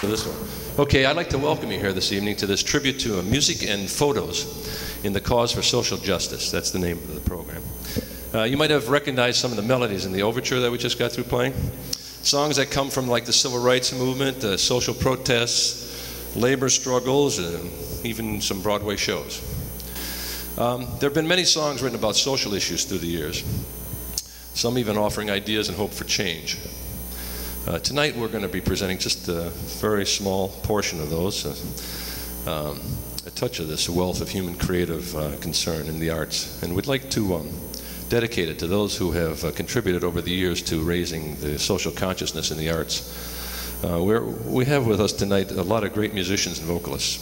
This one. Okay, I'd like to welcome you here this evening to this tribute to music and photos in the cause for social justice. That's the name of the program. You might have recognized some of the melodies in the overture that we just got through playing. Songs that come from like the civil rights movement, social protests, labor struggles, and even some Broadway shows. There have been many songs written about social issues through the years, some even offering ideas and hope for change. Tonight we're going to be presenting just a very small portion of those, a touch of this wealth of human creative concern in the arts. And we'd like to dedicate it to those who have contributed over the years to raising the social consciousness in the arts. We have with us tonight a lot of great musicians and vocalists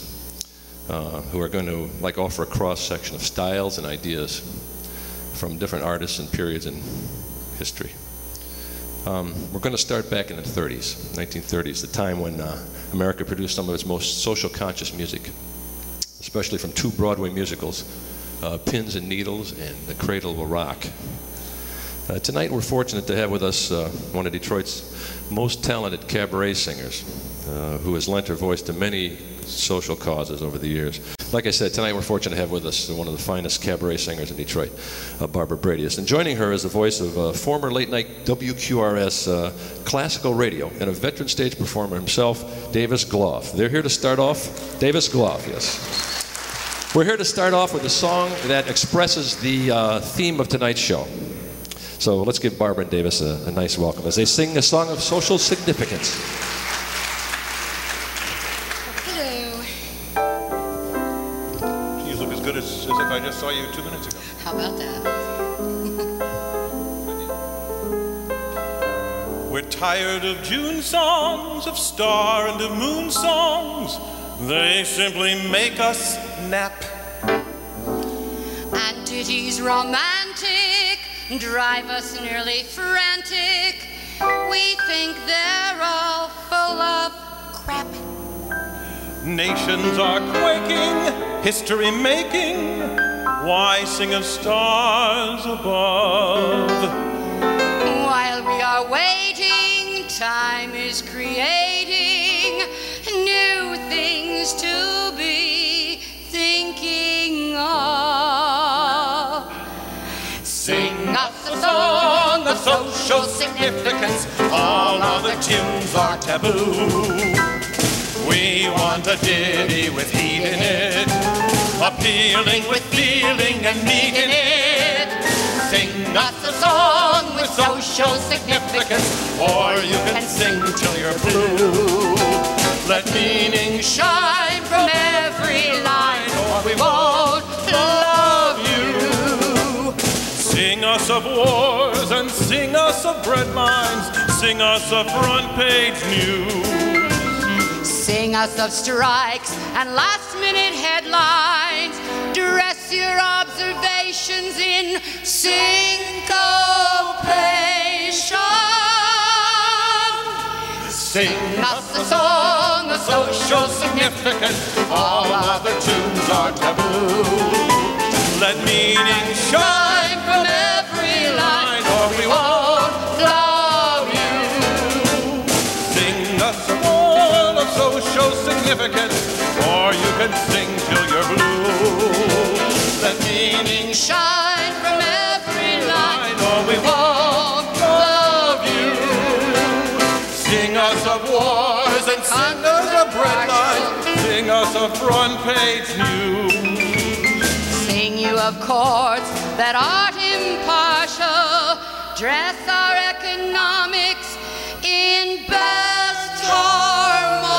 who are going to offer a cross-section of styles and ideas from different artists and periods in history. We're going to start back in the 30s, 1930s, the time when America produced some of its most social conscious music, especially from two Broadway musicals, Pins and Needles and The Cradle Will Rock. Tonight we're fortunate to have with us one of Detroit's most talented cabaret singers, who has lent her voice to many social causes over the years. Like I said, tonight we're fortunate to have with us one of the finest cabaret singers in Detroit, Barbara Bredius. And joining her is the voice of former late-night WQRS classical radio and a veteran stage performer himself, Davis Gloff. They're here to start off, Davis Gloff, yes. We're here to start off with a song that expresses the theme of tonight's show. So let's give Barbara and Davis a nice welcome as they sing a song of social significance. As if I just saw you 2 minutes ago. How about that? We're tired of June songs, of star and of moon songs. They simply make us nap. And ditties romantic drive us nearly frantic. We think they're all full of crap. Nations are quaking, history making. Why sing of stars above? While we are waiting, time is creating new things to be thinking of. Sing us a song of social significance. All other tunes are taboo. We want a ditty with heat in it, appealing with feeling and meat in it. Sing us a song with social significance, or you can sing till you're blue. Let meaning shine from every line, or we won't love you. Sing us of wars and sing us of bread lines, sing us of front page news. Sing us of strikes and last-minute headlines. Dress your observations in syncopation. Sing us a song of social significance. All other tunes are taboo. Let meaning shine from every line, or we won't love you. Sing us a song of social significance, or you can sing till you're blue. Let meaning shine from every line, or we won't love you. Sing us of wars and sing us of bread lines, sing us of front page news. Sing you of courts that aren't impartial, dress our economics in best harmonics.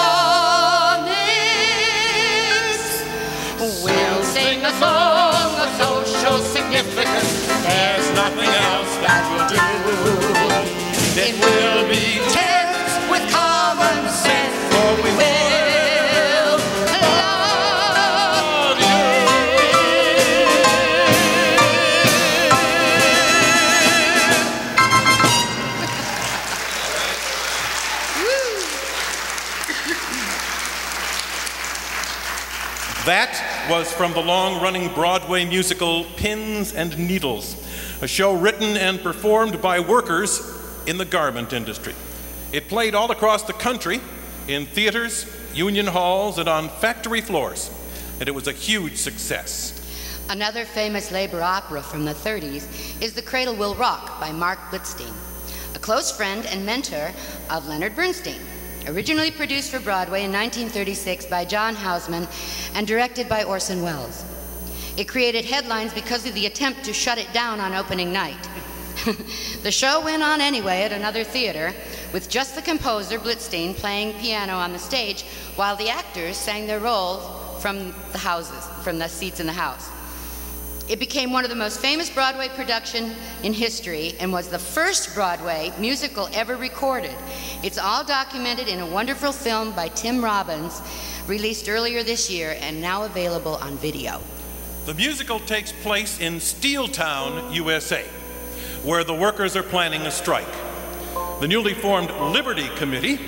We'll sing a song of social significance. There's nothing else that we'll do. It will be tense with common sense, for we will love you. That was from the long-running Broadway musical Pins and Needles, a show written and performed by workers in the garment industry. It played all across the country, in theaters, union halls, and on factory floors, and it was a huge success. Another famous labor opera from the 30s is The Cradle Will Rock by Mark Blitzstein, a close friend and mentor of Leonard Bernstein. Originally produced for Broadway in 1936 by John Houseman and directed by Orson Welles. It created headlines because of the attempt to shut it down on opening night. The show went on anyway at another theater, with just the composer, Blitzstein, playing piano on the stage, while the actors sang their roles from the houses, from the seats in the house. It became one of the most famous Broadway productions in history and was the first Broadway musical ever recorded. It's all documented in a wonderful film by Tim Robbins, released earlier this year and now available on video. The musical takes place in Steeltown, USA, where the workers are planning a strike. The newly formed Liberty Committee,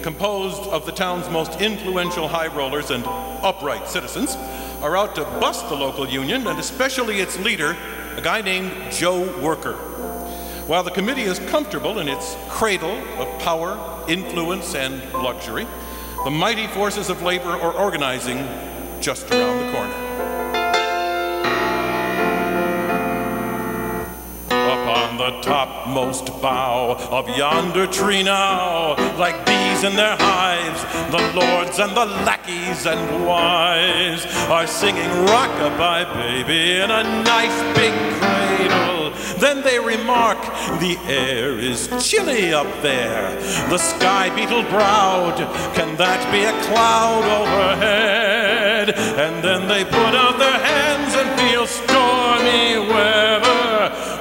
composed of the town's most influential high rollers and upright citizens, are out to bust the local union, and especially its leader, a guy named Joe Worker. While the committee is comfortable in its cradle of power, influence, and luxury, the mighty forces of labor are organizing just around the corner. On the topmost bough of yonder tree now, like bees in their hives, the lords and the lackeys and wives are singing rock-a-bye baby in a nice big cradle. Then they remark, the air is chilly up there, the sky beetle browed, can that be a cloud overhead? And then they put out their hands and feel stormy weather.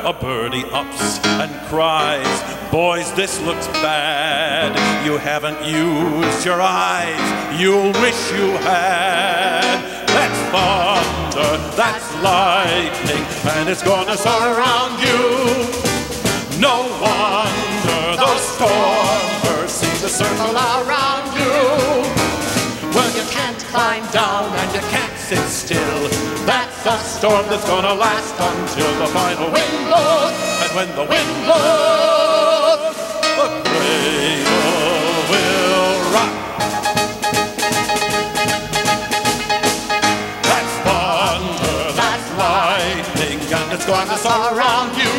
A birdie ups and cries, boys, this looks bad. You haven't used your eyes, you'll wish you had. That's thunder, that's lightning, and it's gonna surround you. No wonder those stormers seem to circle around you. Well, you can't climb down and you can't sit still. That's a storm that's gonna last until the final wind blows. And when the wind blows, the cradle will rock. That's thunder, that's lightning, and it's gonna surround you.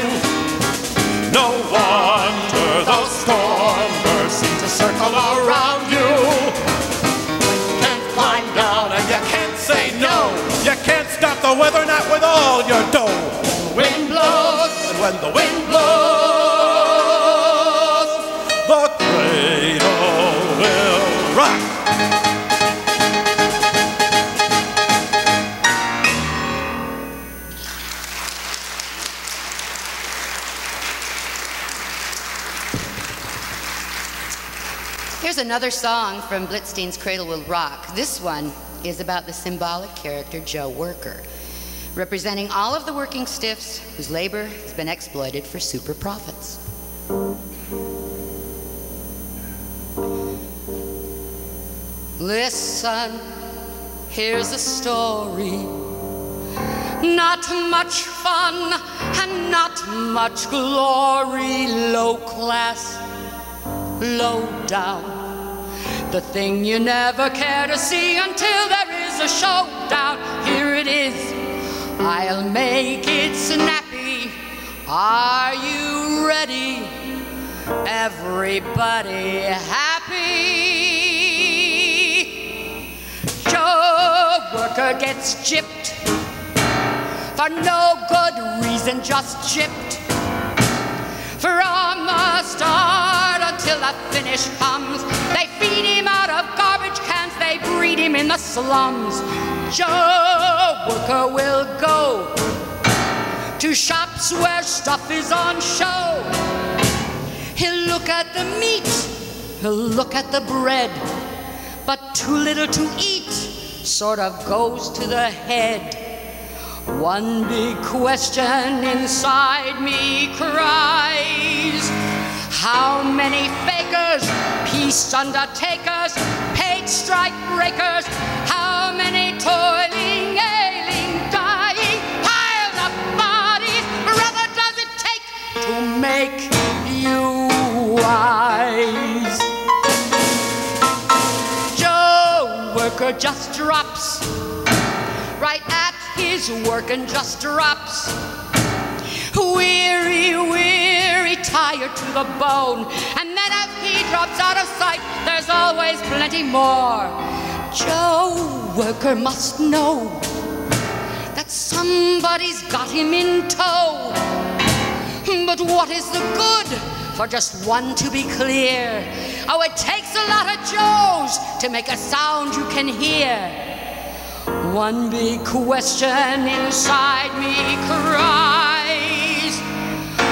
No wonder those stormers seem to circle around you. You can't say no. You can't stop the weather, not with all your dough. The wind blows, and when the wind blows, the cradle will rock. Here's another song from Blitzstein's Cradle Will Rock. This one is about the symbolic character Joe Worker, representing all of the working stiffs whose labor has been exploited for super profits. Listen, here's a story. Not much fun and not much glory. Low class, low down. The thing you never care to see until there is a showdown. Here it is, I'll make it snappy. Are you ready? Everybody happy? Joe Worker gets gypped for no good reason, just gypped. From the start until the finish comes, they feed him out of garbage cans, they breed him in the slums. Joe Worker will go to shops where stuff is on show. He'll look at the meat, he'll look at the bread, but too little to eat sort of goes to the head. One big question inside me cries, how many fakers, peace undertakers, paid strike breakers, how many toiling, ailing, dying, piled up bodies, brother, does it take to make you wise? worker just drops right at his work and just drops. Weary, weary, tired to the bone. And then if he drops out of sight, there's always plenty more. Joe worker must know that somebody's got him in tow. But what is the good for just one to be clear? Oh, it takes a lot of Joes to make a sound you can hear. One big question inside me cries: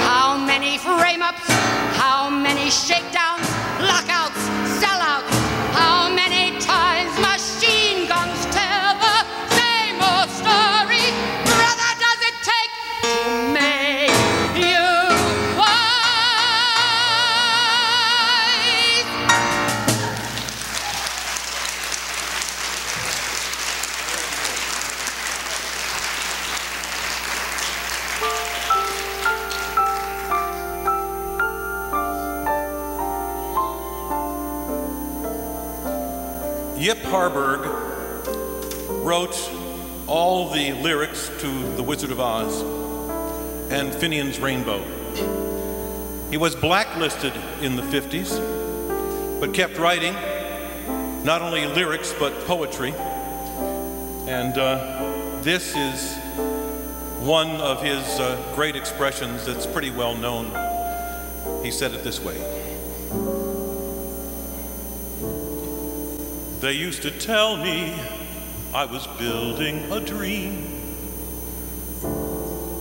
how many frame-ups, how many shakedowns, lockouts, sellouts, how many times machine guns tell the same old story? Brother, does it take to make you wise? Yip Harburg wrote all the lyrics to The Wizard of Oz and Finian's Rainbow. He was blacklisted in the 50s, but kept writing not only lyrics but poetry. And this is one of his great expressions that's pretty well known. He said it this way: they used to tell me I was building a dream,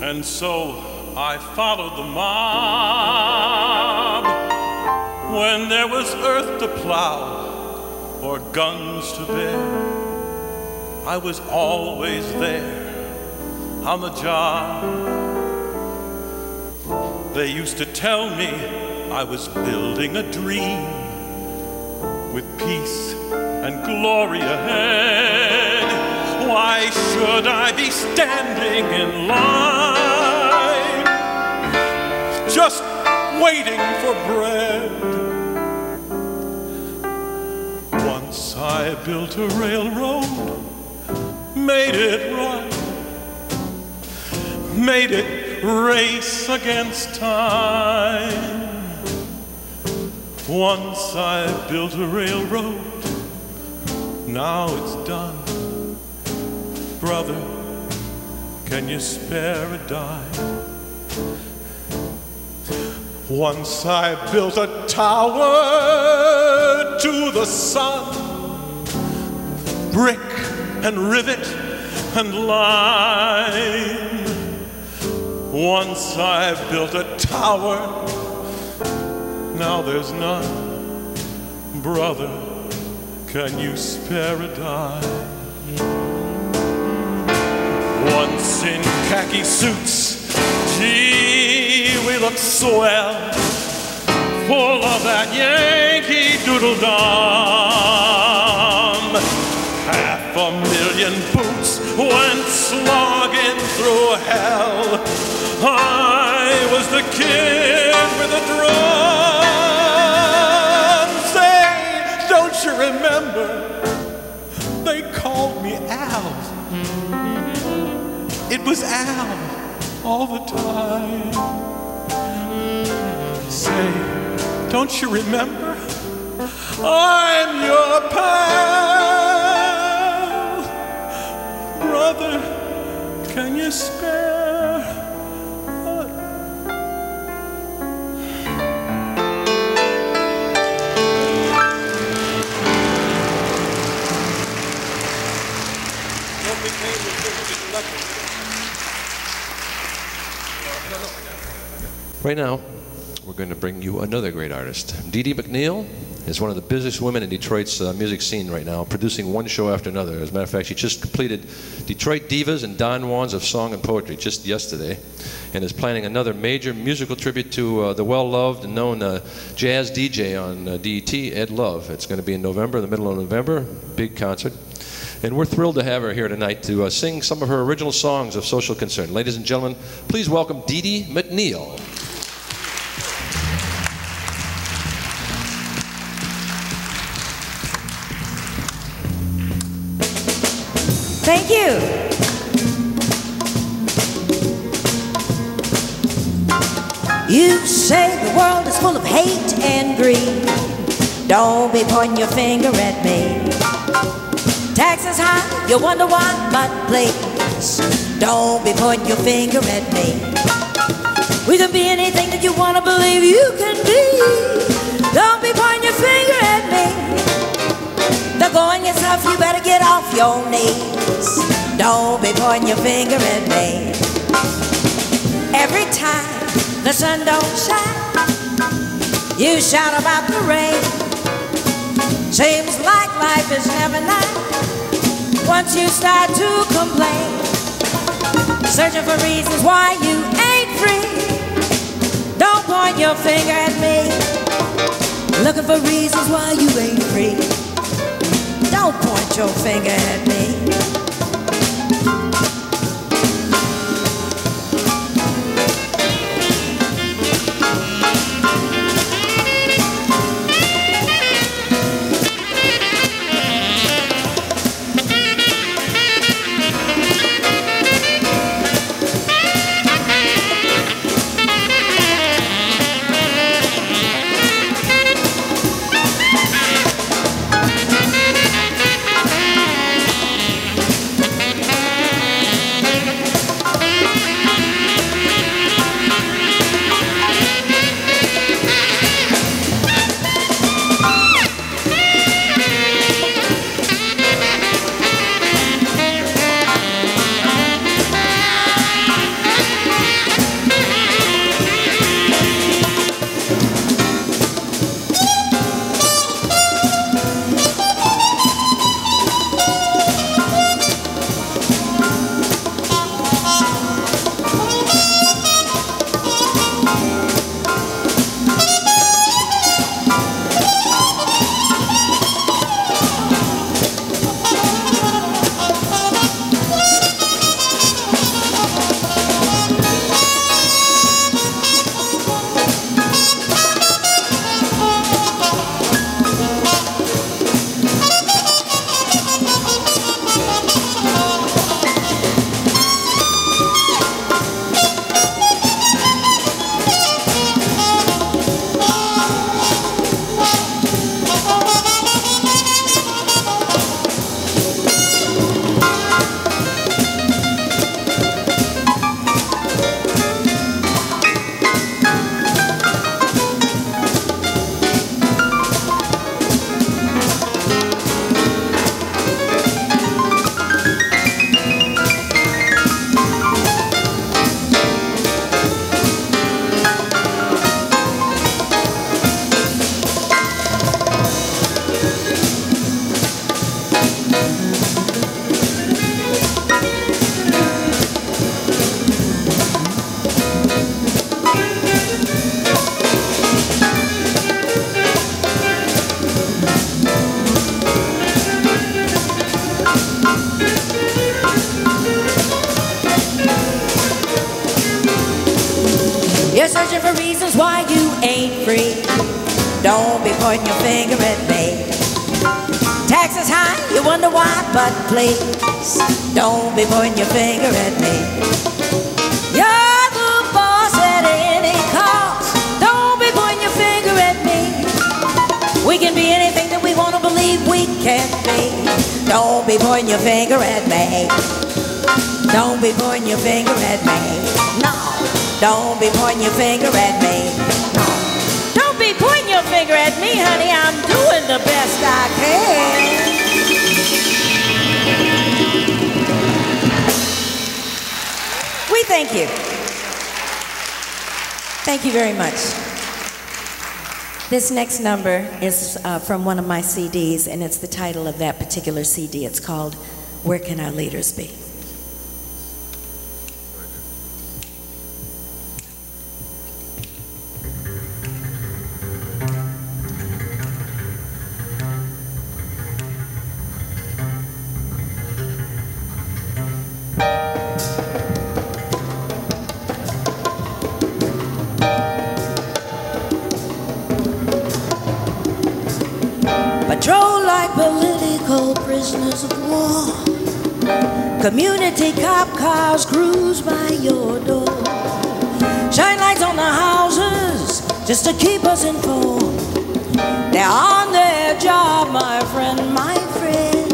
and so I followed the mob. When there was earth to plow or guns to bear, I was always there on the job. They used to tell me I was building a dream with peace and glory ahead. Why should I be standing in line, just waiting for bread? Once I built a railroad, made it run, made it race against time. Once I built a railroad, now it's done. Brother, can you spare a dime? Once I built a tower to the sun, brick and rivet and line. Once I built a tower, now there's none. Brother, can you spare a dime? Once in khaki suits, gee, we look swell, full of that Yankee doodle-dum. 500,000 boots went slogging through hell. I was the kid with the drum. Say, don't you remember? They called me Al. It was Al all the time. Say, don't you remember? I'm your pal. Brother, can you spare? Right now, we're going to bring you another great artist. Dee Dee McNeil is one of the busiest women in Detroit's music scene right now, producing one show after another. As a matter of fact, she just completed Detroit Divas and Don Juans of Song and Poetry just yesterday, and is planning another major musical tribute to the well-loved and known jazz DJ on DET, Ed Love. It's going to be in November, the middle of November, big concert. And we're thrilled to have her here tonight to sing some of her original songs of social concern. Ladies and gentlemen, please welcome Dee Dee McNeil. Thank you. You say the world is full of hate and greed. Don't be pointing your finger at me. Taxes high, you wonder why, but please, don't be pointing your finger at me. We can be anything that you want to believe you can be. Don't be pointing your finger at me. They're going yourself, you better get off your knees. Don't be pointing your finger at me. Every time the sun don't shine, you shout about the rain. Seems like life is never nice once you start to complain. Searching for reasons why you ain't free. Don't point your finger at me. Looking for reasons why you ain't free. Don't point your finger at me. You're searching for reasons why you ain't free. Don't be pointing your finger at me. Taxes high, you wonder why, but please, don't be pointing your finger at me. You're the boss at any cost. Don't be pointing your finger at me. We can be anything that we want to believe we can be. Don't be pointing your finger at me. Don't be pointing your finger at me. No. Don't be pointing your finger at me. No. Don't be pointing your finger at me, honey. I'm doing the best I can. We thank you. Thank you very much. This next number is from one of my CDs, and it's the title of that particular CD. It's called Where Can Our Leaders Be? Patrol like political prisoners of war. Community cop cars cruise by your door. Shine lights on the houses just to keep us informed. They're on their job, my friend, my friend.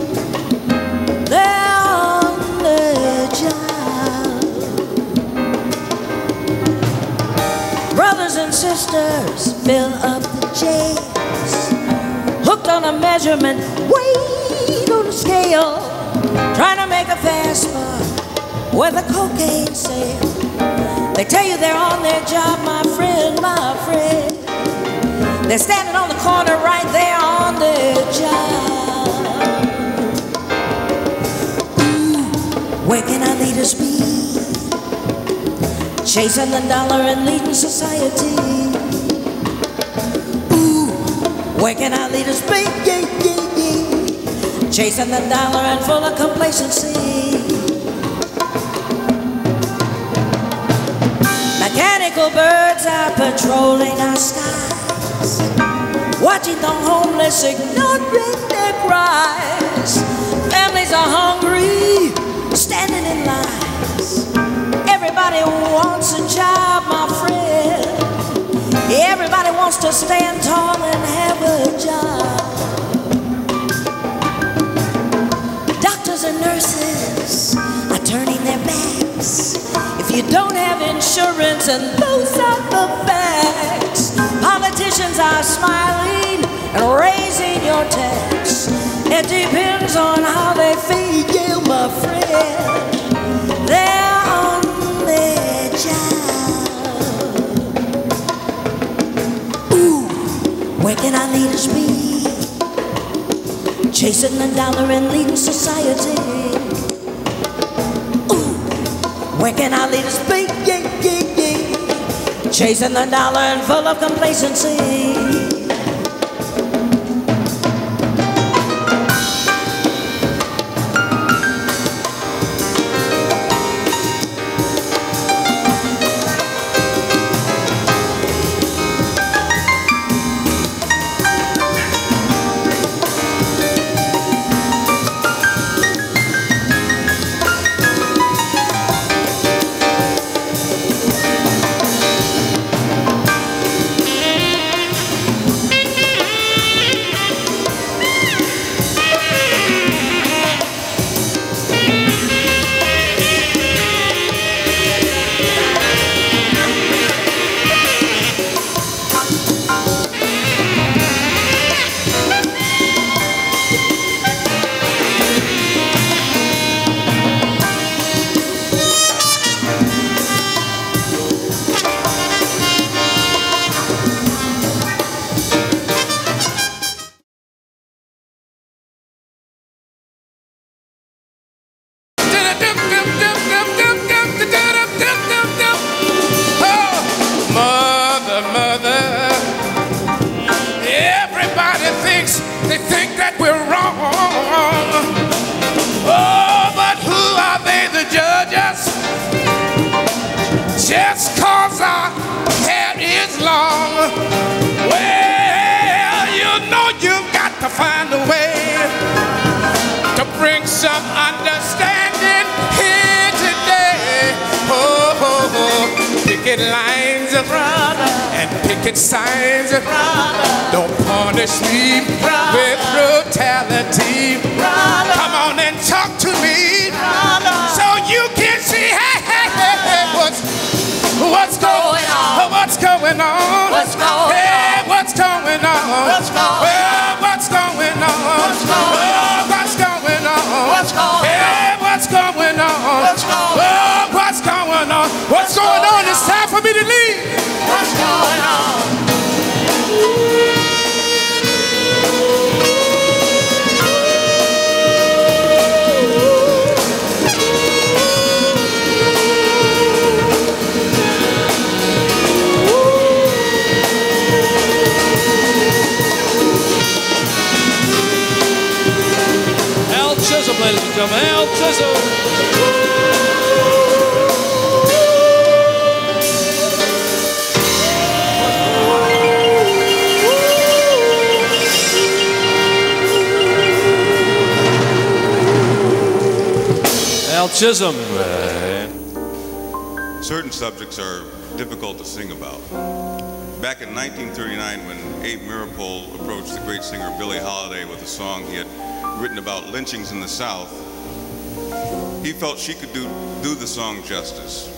They're on their job. Brothers and sisters fill up the jails, hooked on a measurement, weight on a scale, trying to make a fast buck with a cocaine sale. They tell you they're on their job, my friend, my friend. They're standing on the corner right there on their job. Ooh, where can our leaders be? Chasing the dollar and leading society. Ooh, where can our leaders be? Yeah, yeah, yeah. Chasing the dollar and full of complacency. Mechanical birds are patrolling our skies, watching the homeless, ignoring their cries. Families are hungry, standing in lines. Everybody wants a job, my friend. Everybody wants to stand tall and have a job. Doctors and nurses are turning their backs. If you don't have insurance, and those are the facts. Politicians are smiling and raising your tax. It depends on how they feel, my friend. They're on their job. Ooh, where can our leaders be? Chasing the dollar and leading society. Where can our leaders be? Yeah, yeah, yeah. Chasing the dollar and full of complacency. Chisholm. Certain subjects are difficult to sing about. Back in 1939, when Abe Meeropol approached the great singer Billie Holiday with a song he had written about lynchings in the South, he felt she could do the song justice.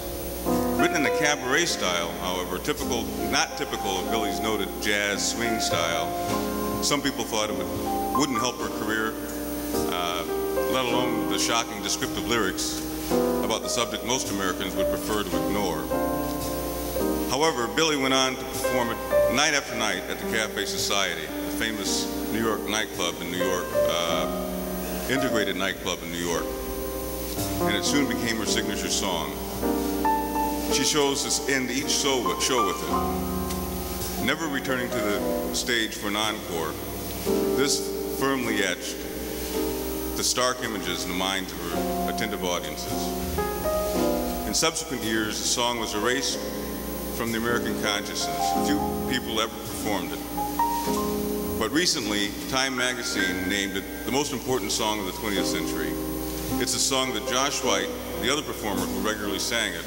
Written in a cabaret style, however, not typical of Billie's noted jazz swing style, some people thought it wouldn't help her career, let alone the shocking descriptive lyrics about the subject most Americans would prefer to ignore. However, Billie went on to perform it night after night at the Cafe Society, the famous New York nightclub in New York, integrated nightclub in New York, and it soon became her signature song. She chose to end each show with it. Never returning to the stage for an encore, this firmly etched the stark images in the minds of her attentive audiences. In subsequent years, the song was erased from the American consciousness. Few people ever performed it. But recently, Time magazine named it the most important song of the 20th century. It's a song that Josh White, the other performer who regularly sang it,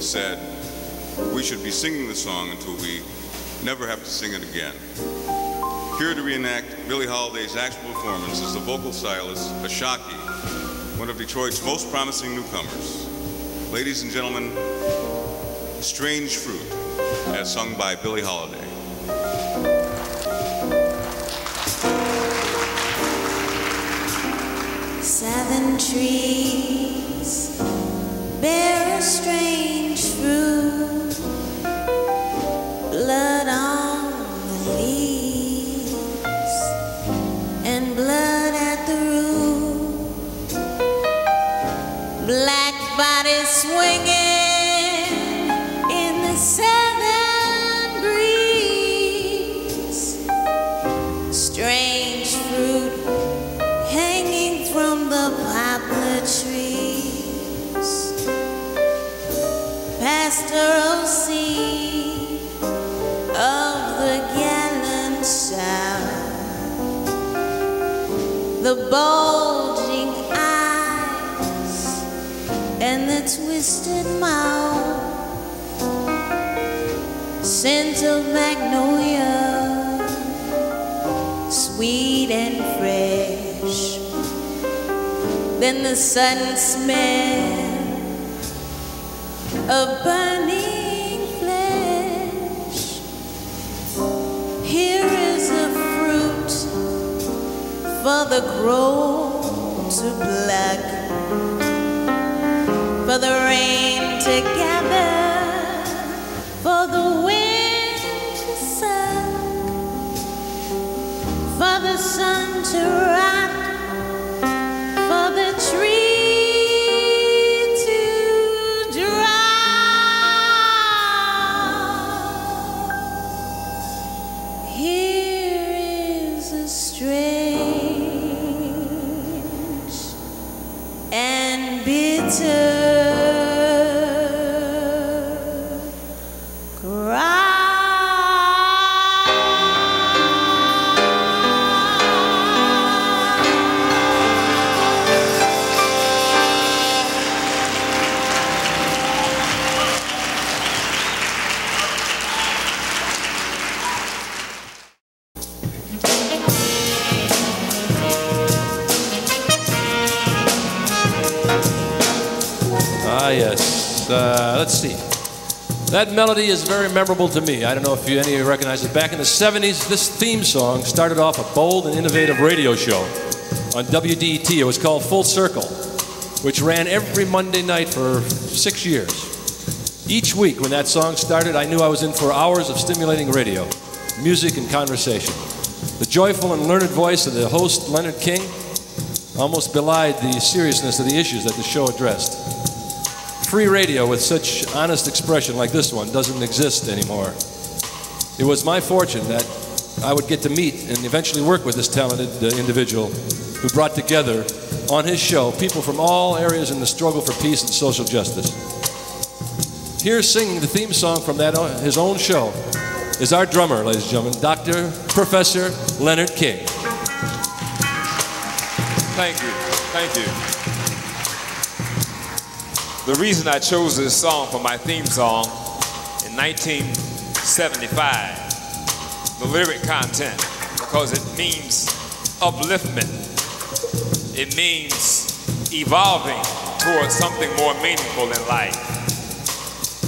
said, "We should be singing the song until we never have to sing it again." Here to reenact Billie Holiday's actual performance is the vocal stylist Ashaki, one of Detroit's most promising newcomers. Ladies and gentlemen, Strange Fruit, as sung by Billie Holiday. Seven trees bear a strange fruit, blood on the leaves and blood at the root, black bodies swinging in the southern breeze, strange fruit hanging from the poplar trees, pastoral scene of the gallant South, the bulging eyes and the twisted mouth, scent of magnolia, sweet and fresh, then the sudden smell of burning flesh. Here is a fruit for the crow to pluck, for the rain to gather, for the wind to suck, for the sun to rock, for the tree to drop. Here is a strange and bitter cry. Ah, yes. Let's see. That melody is very memorable to me. I don't know if any of you recognize it. Back in the 70s, this theme song started off a bold and innovative radio show on WDET. It was called Full Circle, which ran every Monday night for 6 years. Each week when that song started, I knew I was in for hours of stimulating radio, music and conversation. The joyful and learned voice of the host, Leonard King, almost belied the seriousness of the issues that the show addressed. Free radio with such honest expression like this one doesn't exist anymore. It was my fortune that I would get to meet and eventually work with this talented individual who brought together on his show people from all areas in the struggle for peace and social justice. Here singing the theme song from his own show is our drummer, ladies and gentlemen, Dr. Professor Leonard King. Thank you. Thank you. The reason I chose this song for my theme song in 1975, the lyric content, because it means upliftment. It means evolving towards something more meaningful in life.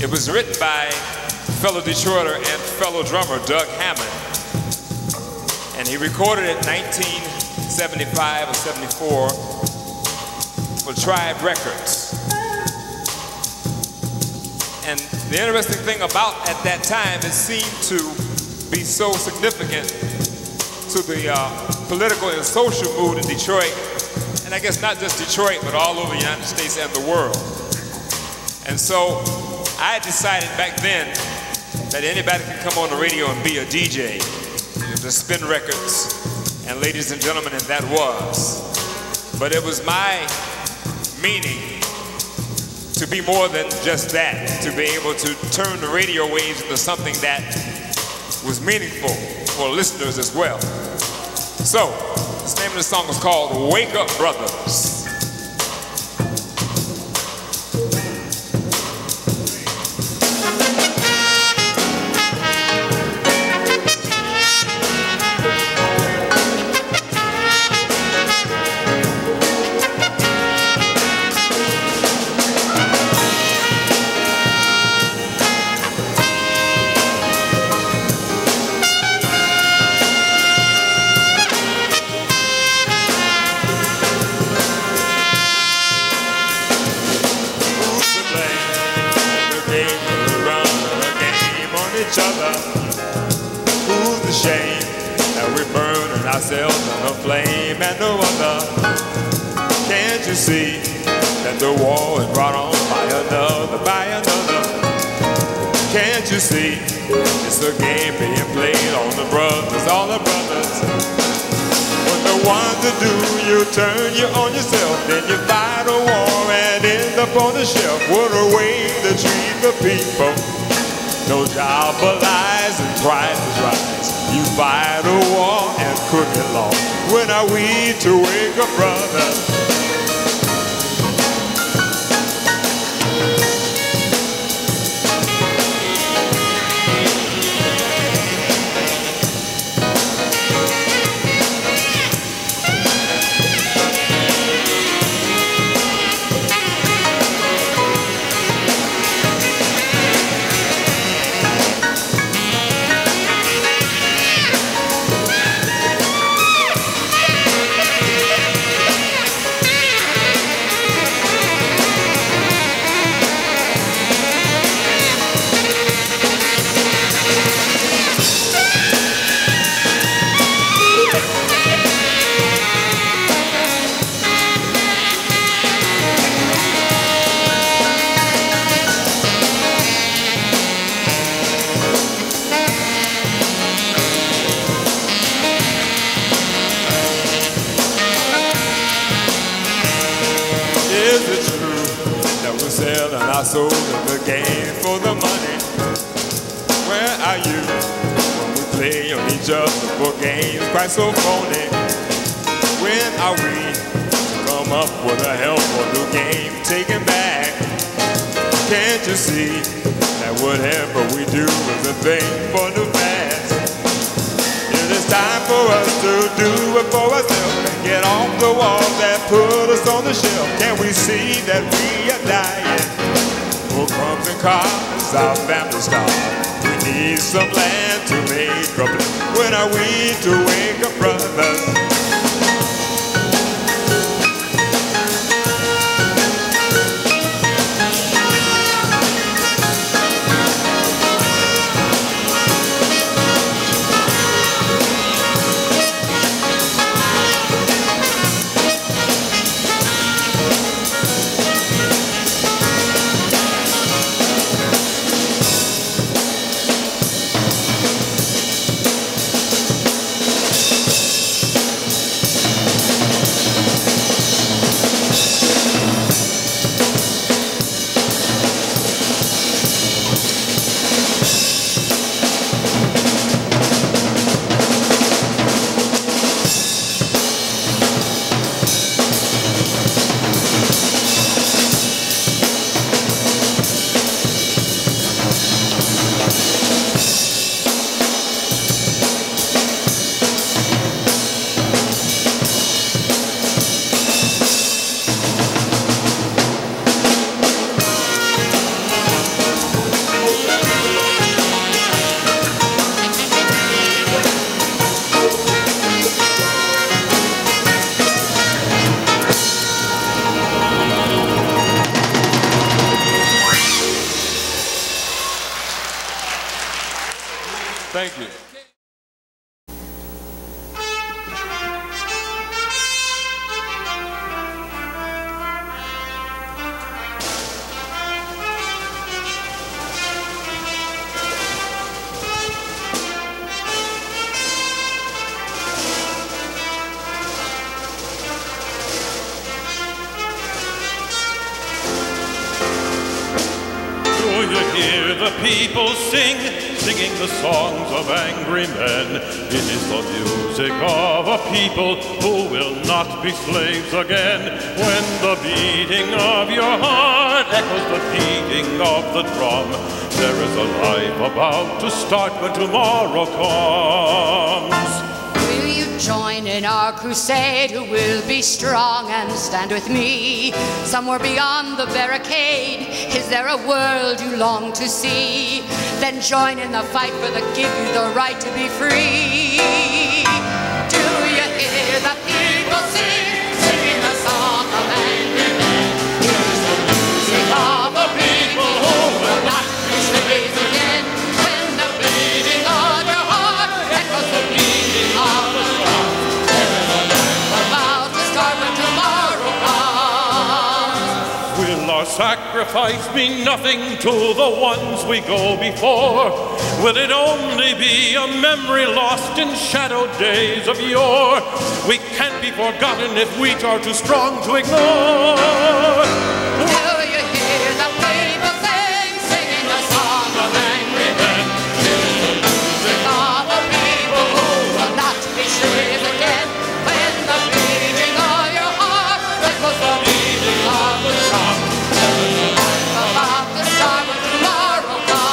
It was written by fellow Detroiter and fellow drummer Doug Hammond, and he recorded it in 1975 or 74 for Tribe Records. And the interesting thing about at that time, it seemed to be so significant to the political and social mood in Detroit, and I guess not just Detroit, but all over the United States and the world. And so I decided back then that anybody could come on the radio and be a DJ, to spin records, and ladies and gentlemen, and that was. But it was my meaning to be more than just that, to be able to turn the radio waves into something that was meaningful for listeners as well. So, the name of the song is called Wake Up Brothers. Ourselves on a flame and no other. Can't you see that the war is brought on by another, by another? Can't you see it's a game being played on the brothers, all the brothers? When the one to do, you turn you on yourself, then you fight a war and end up on the shelf. What a way to treat the people. No job but lies and prices rise. You fight a war and crooked law. When are we to wake up, brother? I sold the game for the money. Where are you when we play on each other for games quite so phony? When are we to come up with a help or new game taken back? Can't you see that whatever we do is a thing for the past? It is time for us to do it for ourselves and get off the walls that put us on the shelf. Can we see that we are dying? For crumbs and cars, our family starve. We need some land to make a place. When are we to wake up, brothers? you hear the people singing the songs of angry men? It is the music of a people who will not be slaves again. When the beating of your heart echoes the beating of the drum, there is a life about to start when tomorrow comes. Will you join in our crusade? Who will be strong and stand with me? Somewhere beyond the barricade, is there a world you long to see? Then join in the fight for the give you the right to be free. Do you hear the people singing the song of angry men? Here's the music of a people who will not be slaves again. When the beating of your heart echoes the beating of the drum, there is a life about to start when tomorrow comes. Will our sacrifice mean nothing to the ones we go before? Will it only be a memory lost in shadowed days of yore? We can't be forgotten if we are too strong to ignore. Do you hear the people singing the song of angry men? Here's the music of a people who will not be slaves again. When the beating of your heart echoes the beating of the drum, there is a life about to start when tomorrow comes.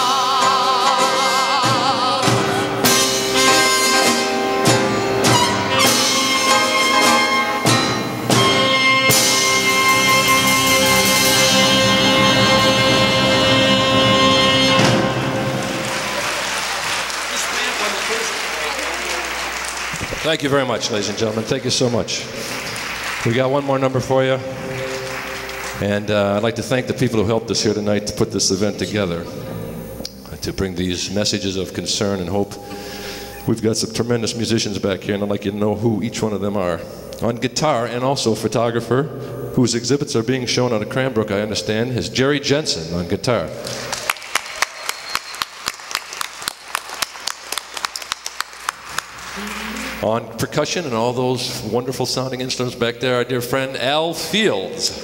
Thank you very much, ladies and gentlemen. Thank you so much. We got one more number for you. And I'd like to thank the people who helped us here tonight to put this event together, to bring these messages of concern and hope. We've got some tremendous musicians back here, and I'd like you to know who each one of them are. On guitar, and also photographer, whose exhibits are being shown out of Cranbrook, I understand, is Jerry Jensen on guitar. On percussion and all those wonderful sounding instruments back there, our dear friend Al Fields.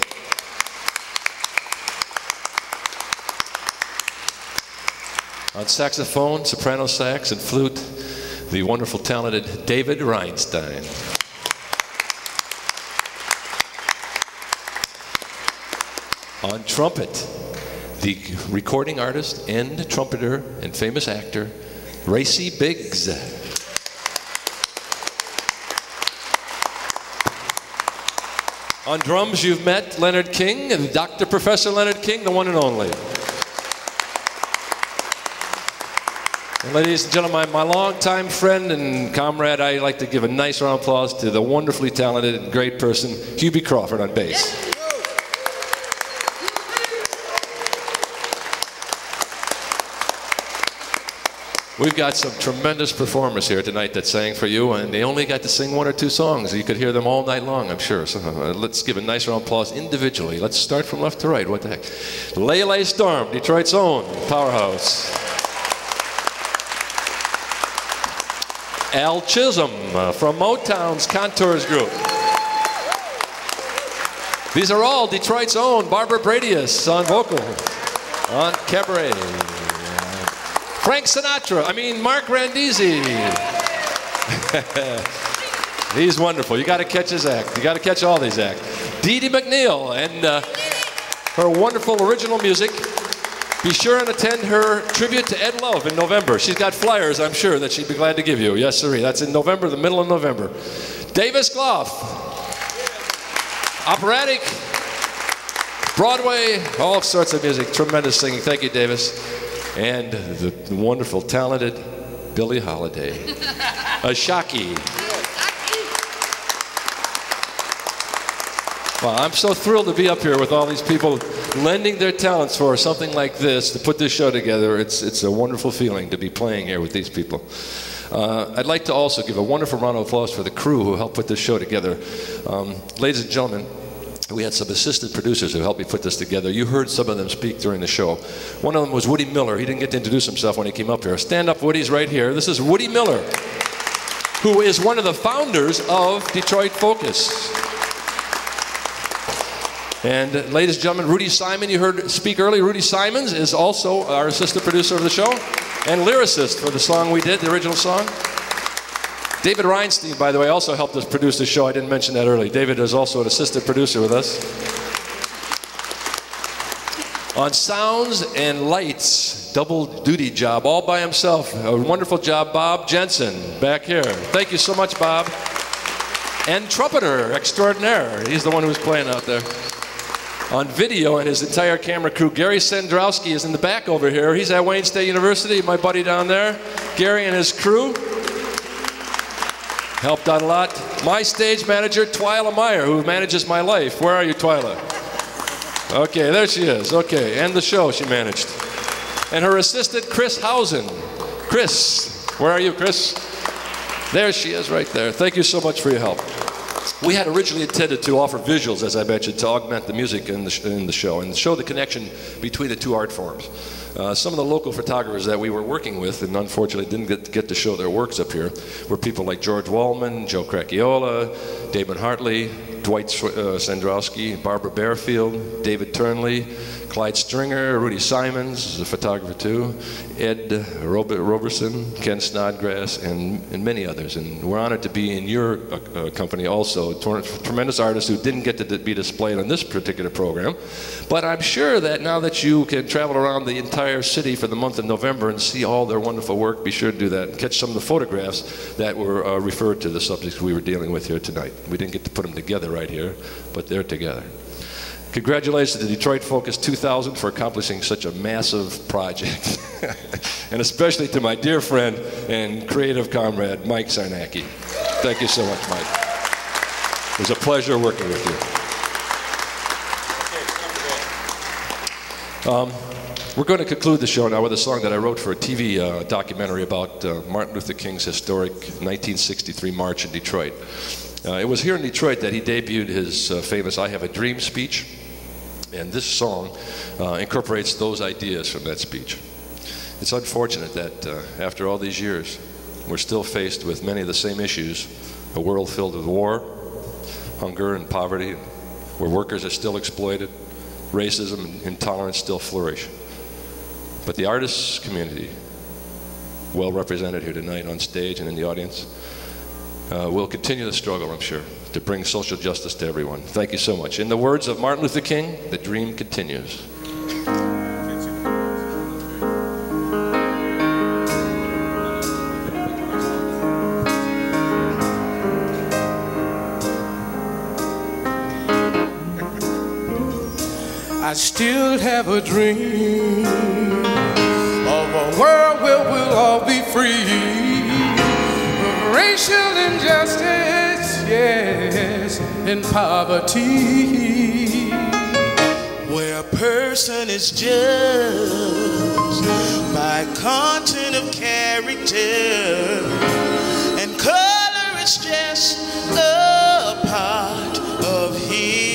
On saxophone, soprano sax, and flute, the wonderful, talented David Reinstein. On trumpet, the recording artist and trumpeter and famous actor, Rayse Biggs. On drums, you've met Leonard King, and Dr. Professor Leonard King, the one and only. And ladies and gentlemen, my longtime friend and comrade, I'd like to give a nice round of applause to the wonderfully talented and great person, Hubie Crawford on bass. We've got some tremendous performers here tonight that sang for you, and they only got to sing one or two songs. You could hear them all night long, I'm sure. So let's give a nice round of applause individually. Let's start from left to right. What the heck? Lelé Storm, Detroit's own powerhouse. Al Chisholm from Motown's Contours Group. These are all Detroit's own. Barbara Bredius on vocal, on cabaret. Frank Sinatra, Mark Randisi. He's wonderful. You got to catch his act. You got to catch all these acts. Dee Dee McNeil and her wonderful original music. Be sure and attend her tribute to Ed Love in November. She's got flyers, I'm sure, that she'd be glad to give you. Yes, sir. That's in November, the middle of November. Davis Gloff. Operatic. Broadway. All sorts of music. Tremendous singing. Thank you, Davis. And the wonderful, talented Billie Holiday. Ashaki. Well, I'm so thrilled to be up here with all these people lending their talents for something like this, to put this show together. It's a wonderful feeling to be playing here with these people. I'd like to also give a wonderful round of applause for the crew who helped put this show together. Ladies and gentlemen, we had some assistant producers who helped me put this together. You heard some of them speak during the show. One of them was Woody Miller. He didn't get to introduce himself when he came up here. Stand up, Woody's right here. This is Woody Miller, who is one of the founders of Detroit Focus. And ladies and gentlemen, Rudy Simon, you heard speak earlier. Rudy Simons is also our assistant producer of the show and lyricist for the song we did, the original song. David Reinstein, by the way, also helped us produce the show. I didn't mention that earlier. David is also an assistant producer with us. On sounds and lights, double duty job, all by himself. A wonderful job, Bob Jensen, back here. Thank you so much, Bob. And trumpeter extraordinaire. He's the one who's playing out there. On video and his entire camera crew, Gary Cendrowski is in the back over here. He's at Wayne State University, my buddy down there. Gary and his crew helped out a lot. My stage manager, Twyla Meyer, who manages my life. Where are you, Twyla? Okay, there she is. Okay, and the show she managed. And her assistant, Chris Howson. Chris, where are you, Chris? There she is right there. Thank you so much for your help. We had originally intended to offer visuals, as I mentioned, to augment the music in the show and show the connection between the two art forms. Some of the local photographers that we were working with, and unfortunately didn't get to show their works up here, were people like George Wallman, Joe Cracchiola, Damon Hartley, Dwight Cendrowski, Barbara Bearfield, David Turnley, Clyde Stringer, Rudy Simons is a photographer too, Ed Roberson, Ken Snodgrass, and many others. And we're honored to be in your company also. Tremendous artists who didn't get to be displayed on this particular program. But I'm sure that now that you can travel around the entire city for the month of November and see all their wonderful work, be sure to do that and catch some of the photographs that were referred to the subjects we were dealing with here tonight. We didn't get to put them together right here, but they're together. Congratulations to the Detroit Focus 2000 for accomplishing such a massive project. And especially to my dear friend and creative comrade, Mike Sarnacki. Thank you so much, Mike. It was a pleasure working with you. We're going to conclude the show now with a song that I wrote for a TV documentary about Martin Luther King's historic 1963 march in Detroit. It was here in Detroit that he debuted his famous I Have a Dream speech, and this song incorporates those ideas from that speech. It's unfortunate that after all these years, we're still faced with many of the same issues, a world filled with war, hunger and poverty, where workers are still exploited, racism and intolerance still flourish. But the artists community, well represented here tonight on stage and in the audience, will continue the struggle, I'm sure, to bring social justice to everyone. Thank you so much. In the words of Martin Luther King, the dream continues. I still have a dream of a world where we'll all be free. Racial injustice, yes, and poverty, where a person is judged by content of character, and color is just a part of history.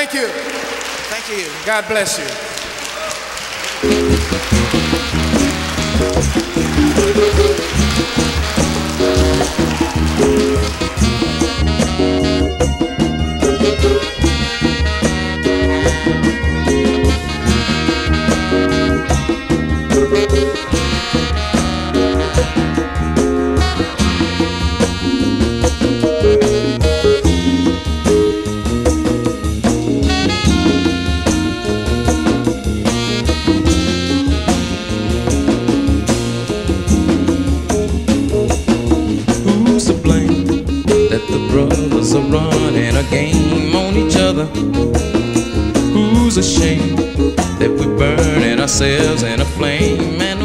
Thank you. Thank you. God bless you. Brothers are running a game on each other. Who's ashamed that we're burning ourselves in a flame? And